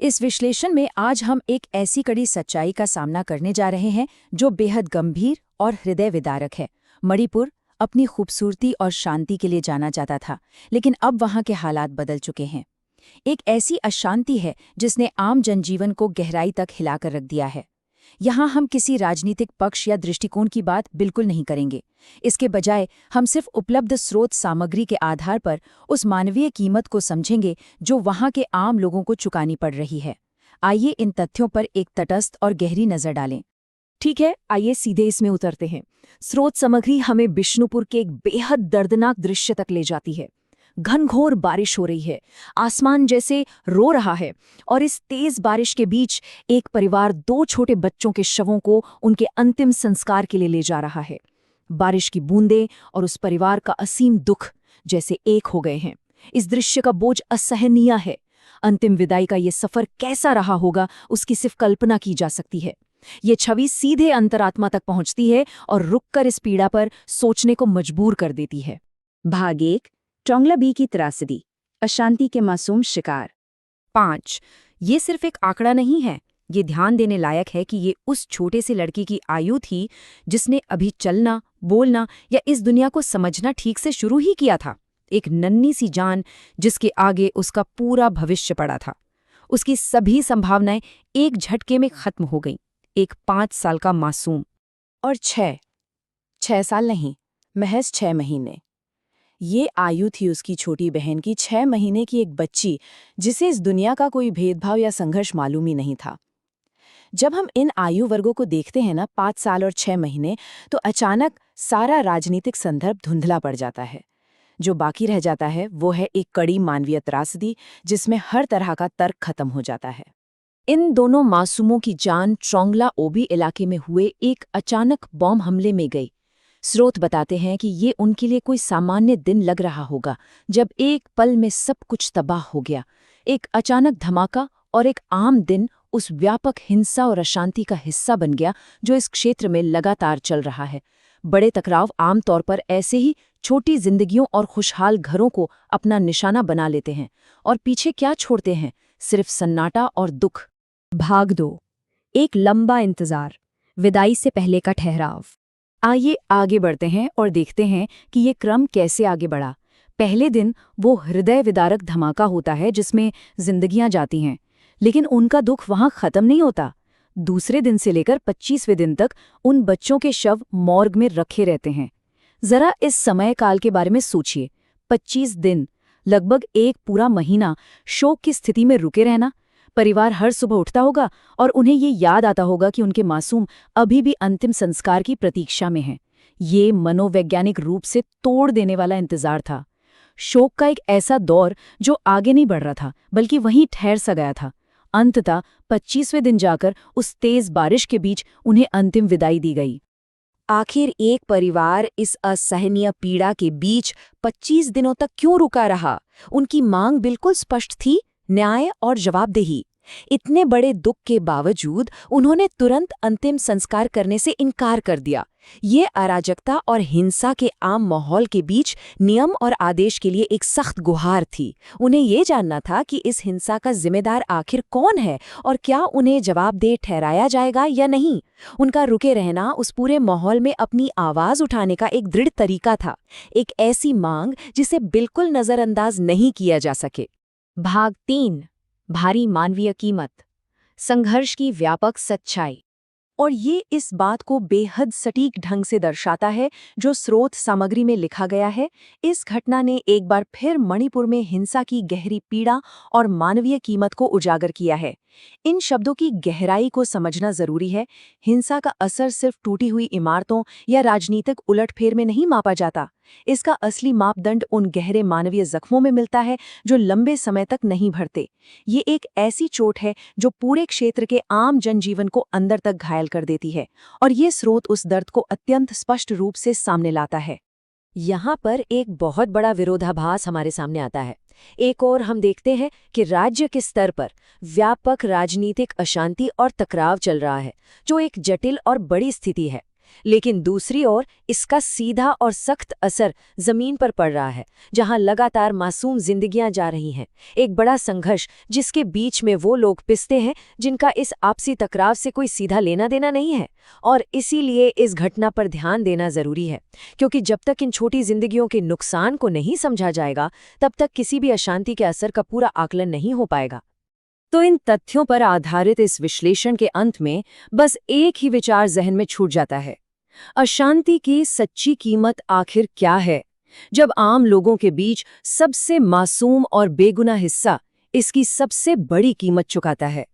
इस विश्लेषण में आज हम एक ऐसी कड़ी सच्चाई का सामना करने जा रहे हैं जो बेहद गंभीर और हृदय विदारक है। मणिपुर अपनी खूबसूरती और शांति के लिए जाना जाता था, लेकिन अब वहाँ के हालात बदल चुके हैं। एक ऐसी अशांति है जिसने आम जनजीवन को गहराई तक हिलाकर रख दिया है। यहाँ हम किसी राजनीतिक पक्ष या दृष्टिकोण की बात बिल्कुल नहीं करेंगे। इसके बजाय हम सिर्फ उपलब्ध स्रोत सामग्री के आधार पर उस मानवीय कीमत को समझेंगे जो वहाँ के आम लोगों को चुकानी पड़ रही है। आइए इन तथ्यों पर एक तटस्थ और गहरी नज़र डालें। ठीक है, आइए सीधे इसमें उतरते हैं। स्रोत सामग्री हमें बिष्णुपुर के एक बेहद दर्दनाक दृश्य तक ले जाती है। घनघोर बारिश हो रही है, आसमान जैसे रो रहा है, और इस तेज बारिश के बीच एक परिवार 2 छोटे बच्चों के शवों को उनके अंतिम संस्कार के लिए ले जा रहा है। बारिश की बूंदें और उस परिवार का असीम दुख जैसे एक हो गए हैं। इस दृश्य का बोझ असहनीय है। अंतिम विदाई का ये सफर कैसा रहा होगा, उसकी सिर्फ कल्पना की जा सकती है। ये छवि सीधे अंतरात्मा तक पहुंचती है और रुककर इस पीड़ा पर सोचने को मजबूर कर देती है। भाग 1, टोंगलाबी की त्रासदी, अशांति के मासूम शिकार। 5। ये सिर्फ एक आंकड़ा नहीं है, ये ध्यान देने लायक है कि ये उस छोटे से लड़की की आयु थी जिसने अभी चलना, बोलना या इस दुनिया को समझना ठीक से शुरू ही किया था। एक नन्ही सी जान जिसके आगे उसका पूरा भविष्य पड़ा था। उसकी सभी संभावनाएं एक झटके में खत्म हो गईं। एक 5 साल का मासूम। और 6 साल नहीं, महज 6 महीने। ये आयु थी उसकी छोटी बहन की, 6 महीने की एक बच्ची जिसे इस दुनिया का कोई भेदभाव या संघर्ष मालूम ही नहीं था। जब हम इन आयु वर्गों को देखते हैं ना, 5 साल और 6 महीने, तो अचानक सारा राजनीतिक संदर्भ धुंधला पड़ जाता है। जो बाकी रह जाता है वो है एक कड़ी मानवीय त्रासदी जिसमें हर तरह का तर्क खत्म हो जाता है। इन दोनों मासूमों की जान ट्रोंगला ओबी इलाके में हुए एक अचानक बॉम्ब हमले में गई। स्रोत बताते हैं कि ये उनके लिए कोई सामान्य दिन लग रहा होगा, जब एक पल में सब कुछ तबाह हो गया। एक अचानक धमाका और एक आम दिन उस व्यापक हिंसा और अशांति का हिस्सा बन गया जो इस क्षेत्र में लगातार चल रहा है। बड़े टकराव आमतौर पर ऐसे ही छोटी जिंदगियों और खुशहाल घरों को अपना निशाना बना लेते हैं, और पीछे क्या छोड़ते हैं? सिर्फ सन्नाटा और दुख। भाग 2, एक लंबा इंतजार, विदाई से पहले का ठहराव। आइए आगे बढ़ते हैं और देखते हैं कि ये क्रम कैसे आगे बढ़ा। पहले दिन वो हृदय विदारक धमाका होता है जिसमें जिंदगियां जाती हैं, लेकिन उनका दुख वहां खत्म नहीं होता। दूसरे दिन से लेकर 25वें दिन तक उन बच्चों के शव मॉर्ग में रखे रहते हैं। जरा इस समय काल के बारे में सोचिए। 25 दिन, लगभग एक पूरा महीना शोक की स्थिति में रुके रहना। परिवार हर सुबह उठता होगा और उन्हें ये याद आता होगा कि उनके मासूम अभी भी अंतिम संस्कार की प्रतीक्षा में हैं। ये मनोवैज्ञानिक रूप से तोड़ देने वाला इंतजार था। शोक का एक ऐसा दौर जो आगे नहीं बढ़ रहा था, बल्कि वहीं ठहर सा गया था। अंततः 25वें दिन जाकर उस तेज बारिश के बीच उन्हें अंतिम विदाई दी गई। आखिर एक परिवार इस असहनीय पीड़ा के बीच 25 दिनों तक क्यों रुका रहा? उनकी मांग बिल्कुल स्पष्ट थी, न्याय और जवाबदेही। इतने बड़े दुख के बावजूद उन्होंने तुरंत अंतिम संस्कार करने से इनकार कर दिया। ये अराजकता और हिंसा के आम माहौल के बीच नियम और आदेश के लिए एक सख्त गुहार थी। उन्हें ये जानना था कि इस हिंसा का जिम्मेदार आखिर कौन है और क्या उन्हें जवाबदेह ठहराया जाएगा या नहीं। उनका रुके रहना उस पूरे माहौल में अपनी आवाज उठाने का एक दृढ़ तरीका था, एक ऐसी मांग जिसे बिल्कुल नजरअंदाज नहीं किया जा सके। भाग 3, भारी मानवीय कीमत, संघर्ष की व्यापक सच्चाई। और ये इस बात को बेहद सटीक ढंग से दर्शाता है जो स्रोत सामग्री में लिखा गया है। इस घटना ने एक बार फिर मणिपुर में हिंसा की गहरी पीड़ा और मानवीय कीमत को उजागर किया है। इन शब्दों की गहराई को समझना जरूरी है। हिंसा का असर सिर्फ टूटी हुई इमारतों या राजनीतिक उलटफेर में नहीं मापा जाता। इसका असली मापदंड उन गहरे मानवीय जख्मों में मिलता है जो लंबे समय तक नहीं भरते। ये एक ऐसी चोट है जो पूरे क्षेत्र के आम जनजीवन को अंदर तक घायल कर देती है, और ये स्रोत उस दर्द को अत्यंत स्पष्ट रूप से सामने लाता है। यहाँ पर एक बहुत बड़ा विरोधाभास हमारे सामने आता है। एक ओर हम देखते हैं कि राज्य के स्तर पर व्यापक राजनीतिक अशांति और टकराव चल रहा है, जो एक जटिल और बड़ी स्थिति है। लेकिन दूसरी ओर इसका सीधा और सख्त असर जमीन पर पड़ रहा है, जहां लगातार मासूम जिंदगियां जा रही हैं। एक बड़ा संघर्ष जिसके बीच में वो लोग पिसते हैं जिनका इस आपसी टकराव से कोई सीधा लेना देना नहीं है। और इसीलिए इस घटना पर ध्यान देना जरूरी है, क्योंकि जब तक इन छोटी जिंदगियों के नुकसान को नहीं समझा जाएगा, तब तक किसी भी अशांति के असर का पूरा आकलन नहीं हो पाएगा। तो इन तथ्यों पर आधारित इस विश्लेषण के अंत में बस एक ही विचार जहन में छूट जाता है। अशांति की सच्ची कीमत आखिर क्या है, जब आम लोगों के बीच सबसे मासूम और बेगुनाह हिस्सा इसकी सबसे बड़ी कीमत चुकाता है।